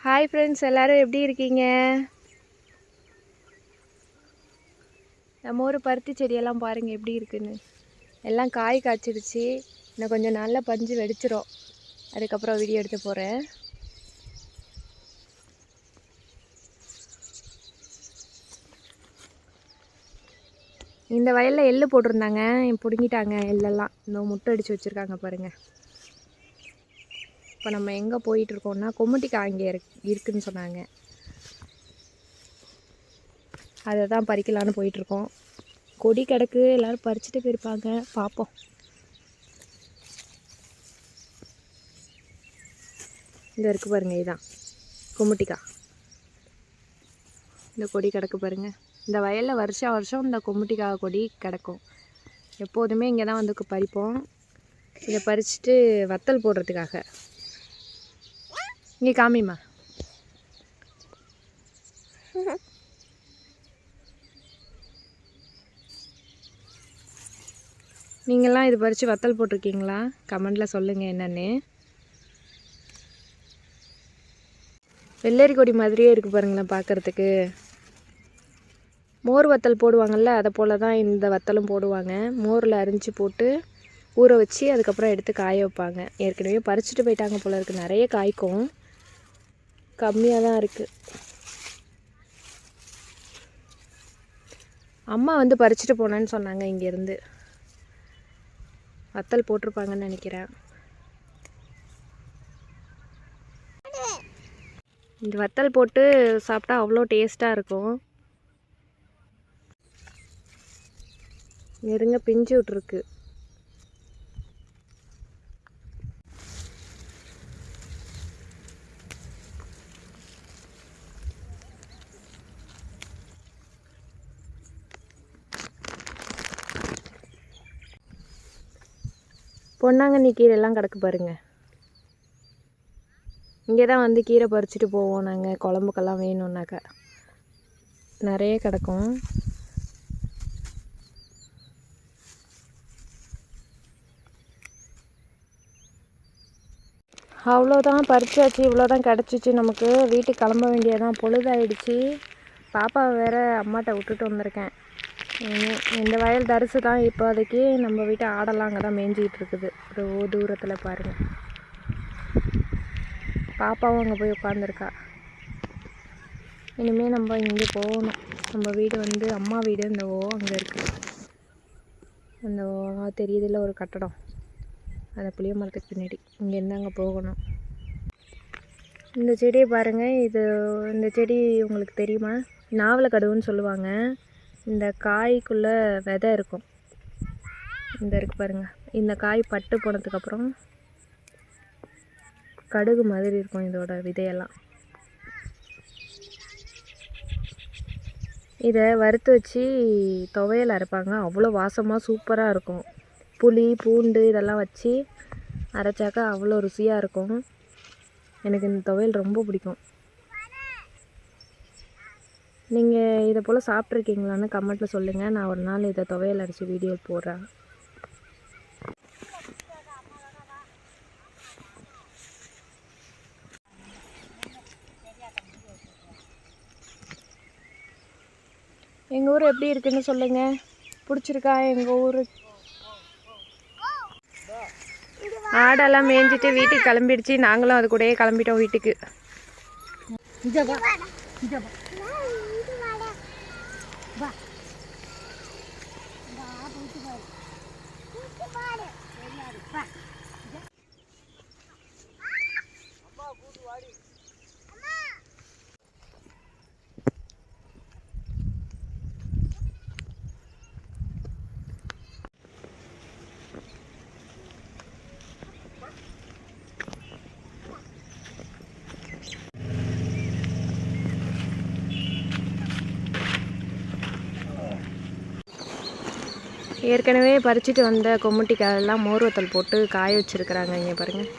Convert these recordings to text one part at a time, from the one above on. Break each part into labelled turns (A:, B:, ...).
A: Hi friends, எல்லோரும் எப்படி இருக்கீங்க? நம்ம ஊர் பருத்தி செடியெல்லாம் பாருங்கள் எப்படி இருக்குன்னு. எல்லாம் காய் காய்ச்சிடுச்சு. இன்னும் கொஞ்சம் நல்லா பஞ்சு வெடிச்சிரும். அதுக்கப்புறம் வீடியோ எடுத்து போகிறேன். இந்த வயலில் எள்ளு போட்டிருந்தாங்க, பிடுங்கிட்டாங்க. எள்ளெல்லாம் இந்த முட்டை அடித்து வச்சுருக்காங்க பாருங்கள். இப்போ நம்ம எங்கே போயிட்டுருக்கோம்னா கொம்முட்டிக்காய் இங்கே இருக்குதுன்னு சொன்னாங்க. அதை தான் பறிக்கலான்னு போயிட்டுருக்கோம். கொடி கிடக்கு, எல்லோரும் பறிச்சுட்டு போயிருப்பாங்க. பார்ப்போம். இங்கே இருக்குது பாருங்கள், இதுதான் கொம்முட்டிக்காய். இந்த கொடி கிடக்கு பாருங்கள். இந்த வயலில் வருஷம் இந்த கொம்முட்டிக்காய் கொடி கிடக்கும். எப்போதுமே இங்கே தான் வந்து பறிப்போம். இதை பறிச்சுட்டு வத்தல் போடுறதுக்காக. இங்கே காமிம்மா. நீங்கள்லாம் இது பறித்து வத்தல் போட்டிருக்கீங்களா? கமெண்டில் சொல்லுங்கள் என்னென்னு. வெள்ளரி கொடி மாதிரியே இருக்குது பாருங்களேன் பார்க்குறதுக்கு. மோர் வத்தல் போடுவாங்கள்ல, அதை போல் தான் இந்த வத்தலும் போடுவாங்க. மோரில் அரிஞ்சு போட்டு ஊற வச்சு அதுக்கப்புறம் எடுத்து காய வைப்பாங்க. ஏற்கனவே பறிச்சுட்டு போயிட்டாங்க போல் இருக்குது. நிறைய காய்க்கும், கம்மியாக தான் இருக்குது. அம்மா வந்து பறிச்சுட்டு போனேன்னு சொன்னாங்க. இங்கேருந்து வத்தல் போட்டிருப்பாங்கன்னு நினைக்கிறேன். இந்த வத்தல் போட்டு சாப்பிட்டா அவ்வளோ டேஸ்ட்டாக இருக்கும். நெருங்க பிஞ்சு விட்ருக்கு. பொன்னாங்கண்ணி கீரைலாம் கிடக்கு பாருங்கள். இங்கே தான் வந்து கீரை பறிச்சுட்டு போவோம் நாங்கள், குழம்புக்கெல்லாம் வேணும்னாக்கா. நிறைய கிடக்கும். அவ்வளோதான் பறிச்சாச்சு. இவ்வளோதான் கிடச்சிச்சு நமக்கு. வீட்டுக்கு கிளம்ப வேண்டியதான். பொழுதாயிடுச்சு. பாப்பாவை வேறு அம்மாட்ட விட்டுட்டு வந்திருக்கேன். இந்த வயல் தரிசு தான் இப்போதைக்கு. நம்ம வீட்டு ஆடெல்லாம் அங்கே தான் மேய்ஞ்சிக்கிட்டு இருக்குது. ஒரு தூரத்தில் பாருங்கள். பாப்பாவும் அங்கே போய் உட்காந்துருக்கா. இனிமேல் நம்ம இங்கே போகணும். நம்ம வீடு வந்து அம்மா வீடு இந்த அங்கே இருக்குது. அந்த தெரியுதுல ஒரு கட்டடம், அந்த புளிய மரத்துக்கு பின்னாடி. இங்கேருந்து அங்கே போகணும். இந்த செடியை பாருங்கள். இந்த செடி உங்களுக்கு தெரியுமா? நாவலக்கடுவுன்னு சொல்லுவாங்க. இந்த காய்க்குள்ளே விதை இருக்கும். இந்த இருக்குது பாருங்கள். இந்த காய் பட்டு போனதுக்கப்புறம் கடுகு மாதிரி இருக்கும் இதோட விதையெல்லாம். இதை வறுத்து வச்சு துவையல் அரைப்பாங்க. அவ்வளோ வாசமாக சூப்பராக இருக்கும். புளி பூண்டு இதெல்லாம் வச்சு அரைச்சாக்கா அவ்வளோ ருசியாக இருக்கும். எனக்கு இந்த துவையல் ரொம்ப பிடிக்கும். நீங்கள் இதை போல் சாப்பிட்ருக்கீங்களான்னு கமெண்ட்டில் சொல்லுங்கள். நான் ஒரு நாள் இதை துவையல் அரைச்சி வீடியோ போடுறேன். எங்கள் ஊர் எப்படி இருக்குன்னு சொல்லுங்கள். பிடிச்சிருக்கா எங்கள் ஊர்? ஆடெல்லாம் மேய்ஞ்சிட்டு வீட்டுக்கு கிளம்பிடுச்சு. நாங்களும் அது கூடயே கிளம்பிட்டோம் வீட்டுக்கு. ஏற்கனவே பறிச்சுட்டு வந்த கொம்முட்டிக்காயெல்லாம் மோர் வத்தல் போட்டு காய வச்சுருக்குறாங்க. இங்கே பாருங்கள்.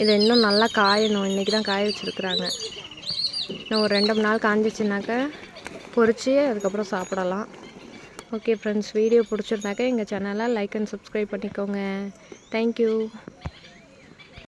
A: இதை இன்னும் நல்லா காயணும். இன்றைக்கி தான் காய வச்சுருக்குறாங்க. இன்னும் ஒரு 2 3 நாள் காஞ்சிச்சுனாக்கா பொரித்து அதுக்கப்புறம் சாப்பிடலாம். ஓகே ஃப்ரெண்ட்ஸ், வீடியோ பிடிச்சிருந்தாக்கா எங்கள் சேனலை லைக் அண்ட் சப்ஸ்கிரைப் பண்ணிக்கோங்க. தேங்க்யூ.